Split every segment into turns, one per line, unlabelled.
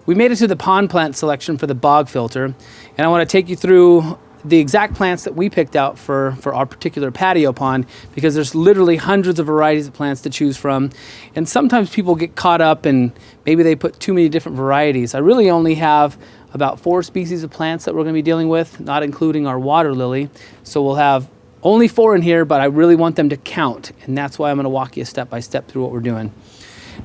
we made it to the pond plant selection for the bog filter, and I want to take you through the exact plants that we picked out for our particular patio pond, because there's literally hundreds of varieties of plants to choose from. And sometimes people get caught up and maybe they put too many different varieties. I really only have about 4 species of plants that we're going to be dealing with, not including our water lily. So we'll have only 4 in here, but I really want them to count. And that's why I'm going to walk you step by step through what we're doing.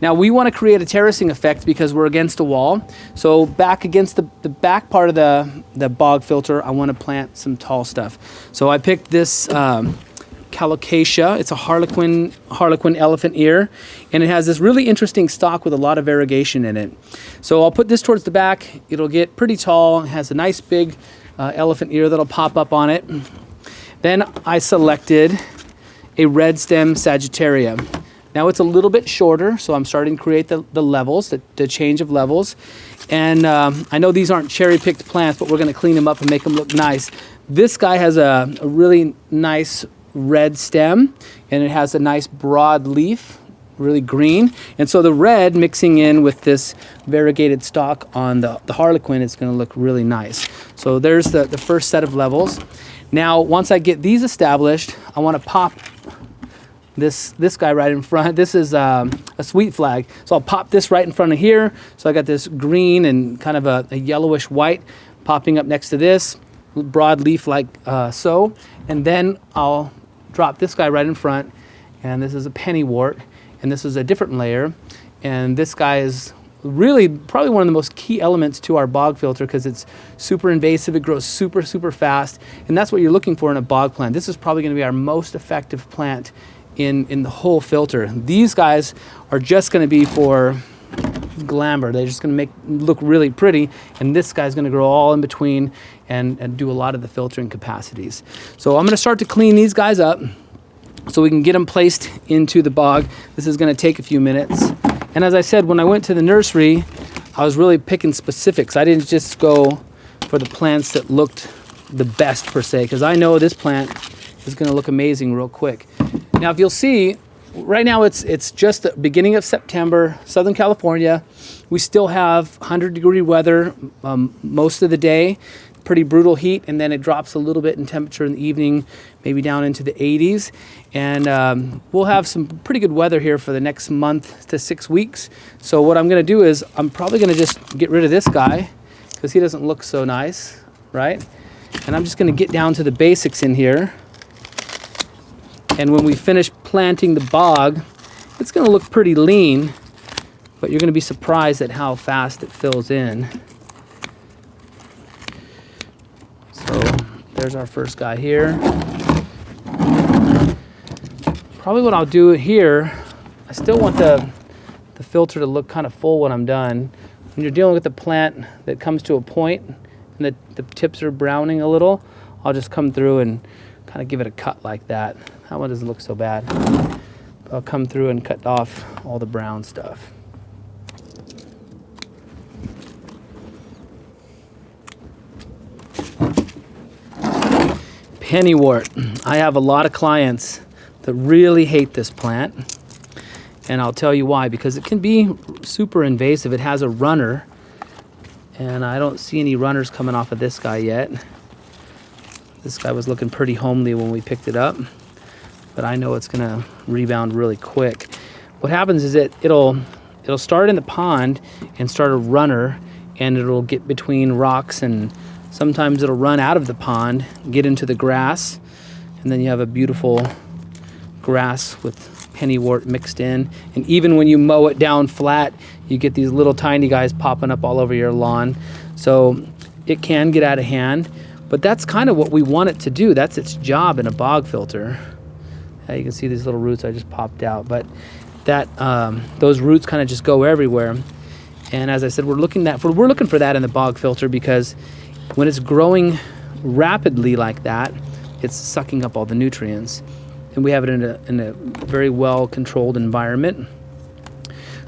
Now we want to create a terracing effect because we're against a wall. So back against the back part of the bog filter, I want to plant some tall stuff. So I picked this calocasia. It's a harlequin elephant ear, and it has this really interesting stalk with a lot of variegation in it. So I'll put this towards the back. It'll get pretty tall. It has a nice big elephant ear that'll pop up on it. Then I selected a red stem Sagittaria. Now it's a little bit shorter, so I'm starting to create the levels, the change of levels. And I know these aren't cherry-picked plants, but we're going to clean them up and make them look nice. This guy has a really nice red stem, and it has a nice broad leaf, really green. And so the red mixing in with this variegated stalk on the harlequin is going to look really nice. So there's the first set of levels. Now, once I get these established, I want to pop this guy right in front. This is a sweet flag. So I'll pop this right in front of here. So I got this green and kind of a yellowish white popping up next to this, broad leaf like so. And then I'll drop this guy right in front. And this is a pennywort. And this is a different layer. And this guy is really probably one of the most key elements to our bog filter because it's super invasive. It grows super, super fast. And that's what you're looking for in a bog plant. This is probably going to be our most effective plant in the whole filter. These guys are just going to be for glamour. They're just going to look really pretty, and this guy's going to grow all in between and do a lot of the filtering capacities. So I'm going to start to clean these guys up so we can get them placed into the bog. This is going to take a few minutes. And as I said, when I went to the nursery, I was really picking specifics. I didn't just go for the plants that looked the best per se, because I know this plant is going to look amazing real quick. Now, if you'll see, right now it's just the beginning of September, Southern California. We still have 100-degree weather most of the day, pretty brutal heat, and then it drops a little bit in temperature in the evening, maybe down into the 80s. And we'll have some pretty good weather here for the next month to 6 weeks. So what I'm going to do is I'm probably going to just get rid of this guy because he doesn't look so nice, right? And I'm just going to get down to the basics in here. And when we finish planting the bog, it's going to look pretty lean, but you're going to be surprised at how fast it fills in. So there's our first guy here. Probably what I'll do here, I still want the filter to look kind of full when I'm done. When you're dealing with a plant that comes to a point and the tips are browning a little, I'll just come through and kind of give it a cut like that. That one doesn't look so bad. I'll come through and cut off all the brown stuff. Pennywort. I have a lot of clients that really hate this plant. And I'll tell you why, because it can be super invasive. It has a runner, and I don't see any runners coming off of this guy yet. This guy was looking pretty homely when we picked it up, but I know it's gonna rebound really quick. What happens is it'll start in the pond and start a runner, and it'll get between rocks, and sometimes it'll run out of the pond, get into the grass, and then you have a beautiful grass with pennywort mixed in. And even when you mow it down flat, you get these little tiny guys popping up all over your lawn. So it can get out of hand. But that's kind of what we want it to do. That's its job in a bog filter. You can see these little roots I just popped out, but those roots kind of just go everywhere. And as I said, we're looking for that in the bog filter, because when it's growing rapidly like that, it's sucking up all the nutrients. And we have it in a very well controlled environment.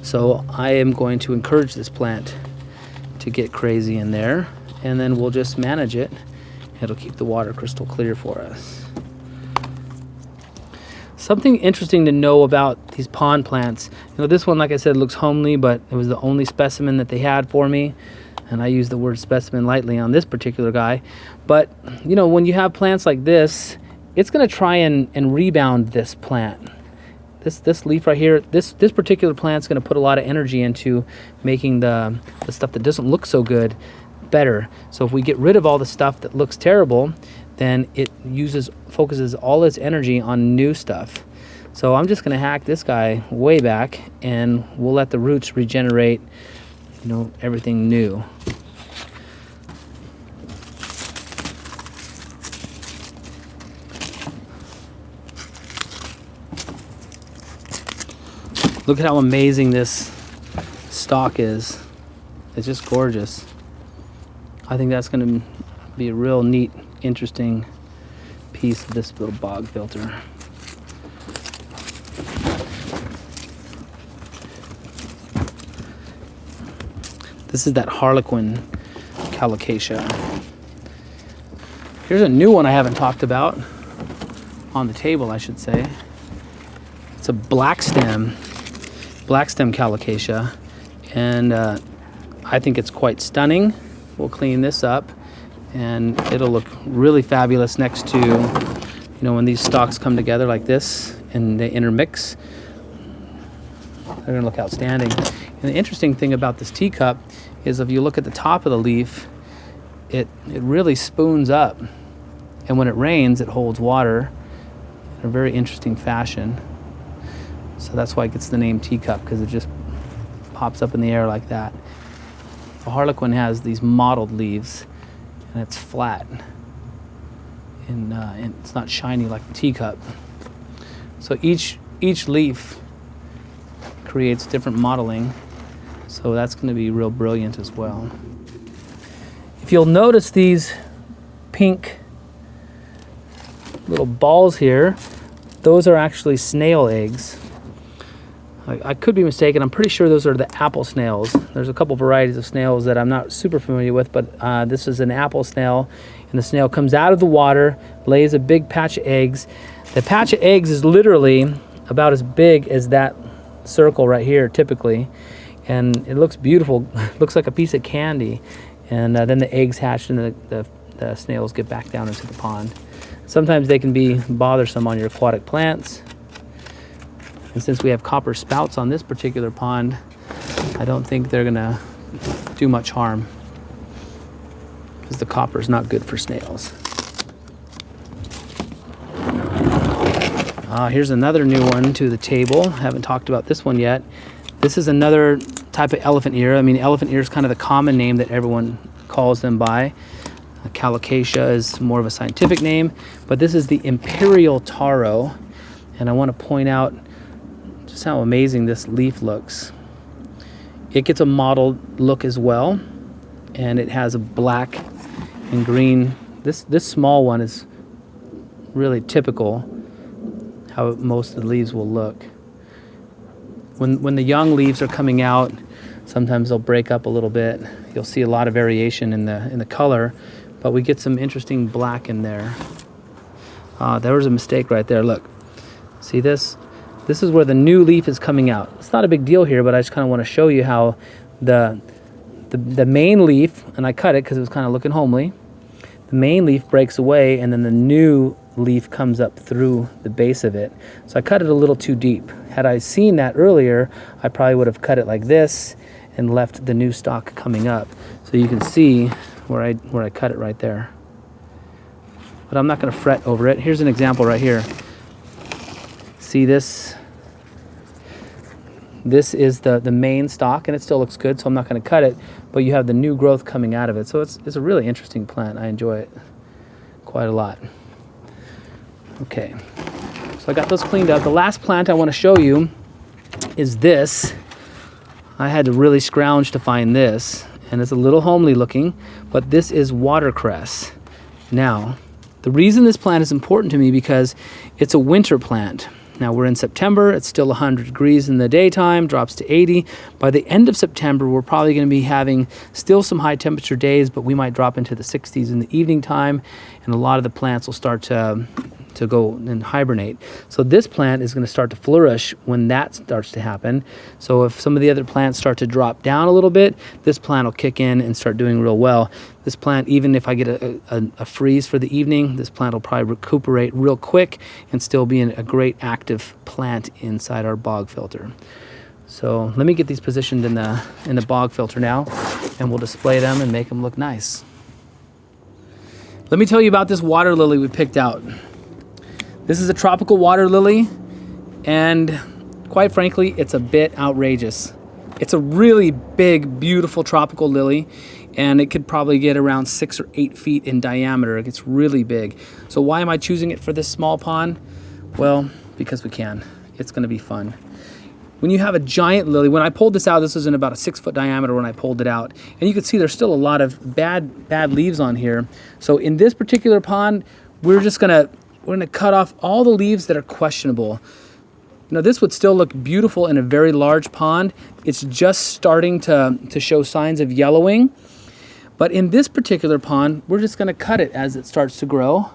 So I am going to encourage this plant to get crazy in there, and then we'll just manage it. It'll keep the water crystal clear for us. Something interesting to know about these pond plants. This one, like I said, looks homely, but it was the only specimen that they had for me. And I use the word specimen lightly on this particular guy. But, when you have plants like this, it's going to try and rebound this plant. This leaf right here, this particular plant's going to put a lot of energy into making the stuff that doesn't look so good better. So if we get rid of all the stuff that looks terrible, then it focuses all its energy on new stuff. So I'm just going to hack this guy way back, and we'll let the roots regenerate, everything new. Look at how amazing this stalk is. It's just gorgeous. I think that's going to be a real neat, interesting piece of this little bog filter. This is that Harlequin calocasia. Here's a new one I haven't talked about on the table, I should say. It's a black stem calocasia, and I think it's quite stunning. We'll clean this up, and it'll look really fabulous next to, when these stalks come together like this and they intermix. They're gonna look outstanding. And the interesting thing about this teacup is if you look at the top of the leaf, it really spoons up, and when it rains, it holds water in a very interesting fashion. So that's why it gets the name teacup, because it just pops up in the air like that. The Harlequin has these mottled leaves, and it's flat, and it's not shiny like the teacup. So each leaf creates different mottling, so that's going to be real brilliant as well. If you'll notice these pink little balls here, those are actually snail eggs. I could be mistaken. I'm pretty sure those are the apple snails. There's a couple varieties of snails that I'm not super familiar with, but this is an apple snail, and the snail comes out of the water, lays a big patch of eggs. The patch of eggs is literally about as big as that circle right here, typically, and it looks beautiful. Looks like a piece of candy, and then the eggs hatch, and the snails get back down into the pond. Sometimes they can be bothersome on your aquatic plants. And since we have copper spouts on this particular pond, I don't think they're gonna do much harm, because the copper is not good for snails. Here's another new one to the table. Haven't talked about this one yet. This is another type of elephant ear. I mean, elephant ear is kind of the common name that everyone calls them by. Calocasia is more of a scientific name, but this is the imperial taro, and I want to point out just how amazing this leaf looks. It gets a mottled look as well, and it has a black and green. This small one is really typical how most of the leaves will look. When the young leaves are coming out, sometimes they'll break up a little bit. You'll see a lot of variation in the color, but we get some interesting black in there. There was a mistake right there. Look, see this? This is where the new leaf is coming out. It's not a big deal here, but I just kind of want to show you how the main leaf, and I cut it because it was kind of looking homely. The main leaf breaks away, and then the new leaf comes up through the base of it. So I cut it a little too deep. Had I seen that earlier, I probably would have cut it like this and left the new stalk coming up. So you can see where I cut it right there. But I'm not going to fret over it. Here's an example right here. See this? This is the main stalk, and it still looks good, so I'm not going to cut it, but you have the new growth coming out of it. So it's a really interesting plant. I enjoy it quite a lot. Okay, so I got those cleaned up. The last plant I want to show you is this. I had to really scrounge to find this, and it's a little homely looking, but this is watercress. Now, the reason this plant is important to me because it's a winter plant. Now we're in September, it's still 100 degrees in the daytime, drops to 80. By the end of September, we're probably going to be having still some high temperature days, but we might drop into the 60s in the evening time, and a lot of the plants will start to to go and hibernate. So this plant is going to start to flourish when that starts to happen. So if some of the other plants start to drop down a little bit, this plant will kick in and start doing real well. This plant, even if I get a freeze for the evening, this plant will probably recuperate real quick and still be a great active plant inside our bog filter. So let me get these positioned in the bog filter now, and we'll display them and make them look nice. Let me tell you about this water lily we picked out. This is a tropical water lily, and quite frankly, it's a bit outrageous. It's a really big, beautiful tropical lily, and it could probably get around 6 or 8 feet in diameter. It gets really big. So why am I choosing it for this small pond? Well, because we can. It's gonna be fun. When you have a giant lily, when I pulled this out, this was in about a 6-foot diameter when I pulled it out. And you can see there's still a lot of bad leaves on here. So in this particular pond, we're gonna cut off all the leaves that are questionable. You know, this would still look beautiful in a very large pond. It's just starting to show signs of yellowing. But in this particular pond, we're just gonna cut it as it starts to grow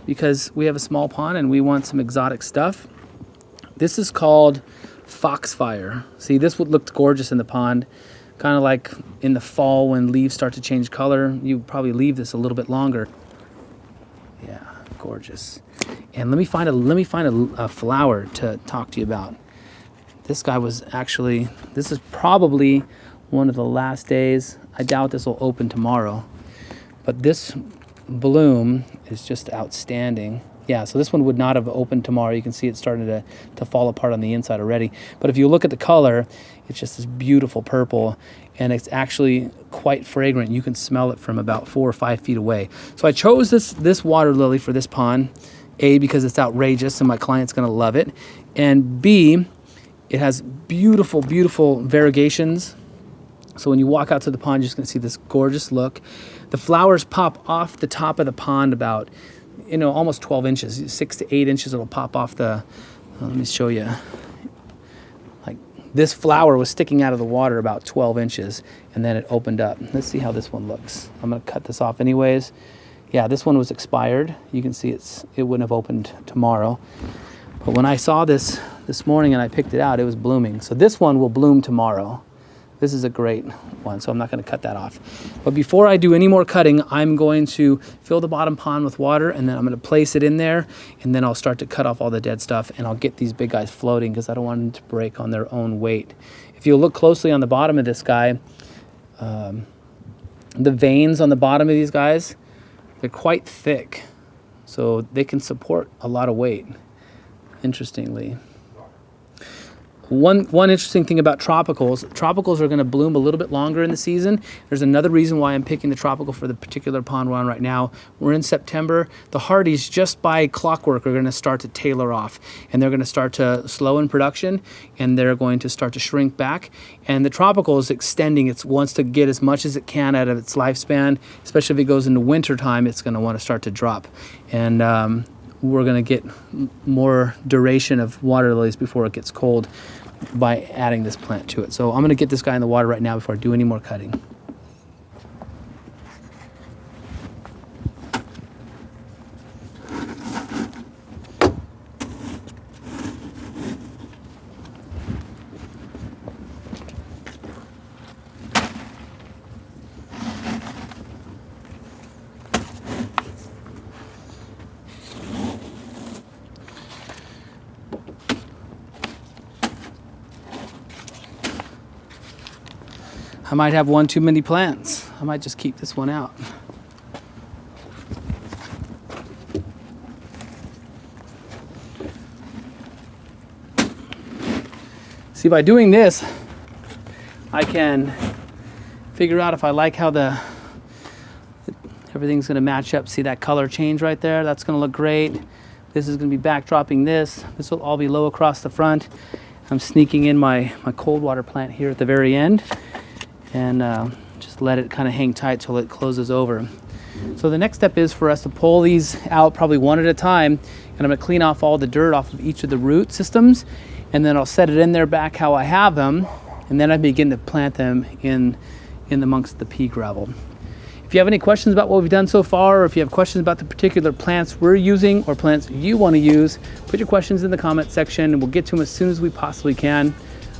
because we have a small pond and we want some exotic stuff. This is called foxfire. See, this would look gorgeous in the pond, kind of like in the fall when leaves start to change color. You probably leave this a little bit longer. Yeah, gorgeous. And let me find a flower to talk to you about. This guy was actually, this is probably one of the last days. I doubt this will open tomorrow, but this bloom is just outstanding. Yeah, so this one would not have opened tomorrow. You can see it's starting to fall apart on the inside already. But if you look at the color, it's just this beautiful purple, and it's actually quite fragrant. You can smell it from about 4 or 5 feet away. So I chose this water lily for this pond, A, because it's outrageous and my client's gonna love it, and B, it has beautiful, beautiful variegations. So when you walk out to the pond, you're just gonna see this gorgeous look. The flowers pop off the top of the pond about, you know, almost 12 inches, 6 to 8 inches. It'll pop off the, let me show you. Like this flower was sticking out of the water about 12 inches and then it opened up. Let's see how this one looks. I'm gonna cut this off anyways. Yeah, this one was expired. You can see it wouldn't have opened tomorrow. But when I saw this morning and I picked it out, it was blooming. So this one will bloom tomorrow. This is a great one, so I'm not gonna cut that off. But before I do any more cutting, I'm going to fill the bottom pond with water, and then I'm gonna place it in there, and then I'll start to cut off all the dead stuff, and I'll get these big guys floating because I don't want them to break on their own weight. If you look closely on the bottom of this guy, the veins on the bottom of these guys, they're quite thick, so they can support a lot of weight, interestingly. One interesting thing about tropicals are going to bloom a little bit longer in the season. There's another reason why I'm picking the tropical for the particular pond we're on right now. We're in September. The hardies, just by clockwork, are going to start to tailor off, and they're going to start to slow in production, and they're going to start to shrink back. And the tropical is extending. It wants to get as much as it can out of its lifespan, especially if it goes into winter time. It's going to want to start to drop. And we're going to get more duration of water lilies before it gets cold by adding this plant to it. So I'm going to get this guy in the water right now before I do any more cutting. I might have one too many plants. I might just keep this one out. See, by doing this, I can figure out if I like how everything's gonna match up. See that color change right there? That's gonna look great. This is gonna be backdropping this. This will all be low across the front. I'm sneaking in my cold water plant here at the very end, and just let it kind of hang tight till it closes over. So the next step is for us to pull these out probably one at a time, and I'm gonna clean off all the dirt off of each of the root systems, and then I'll set it in there back how I have them, and then I begin to plant them in amongst the pea gravel. If you have any questions about what we've done so far, or if you have questions about the particular plants we're using or plants you want to use, put your questions in the comment section and we'll get to them as soon as we possibly can.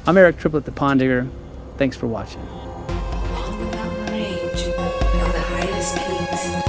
I'm Eric Triplett, the Pond Digger. Thanks for watching.
Along the mountain range of the highest peaks.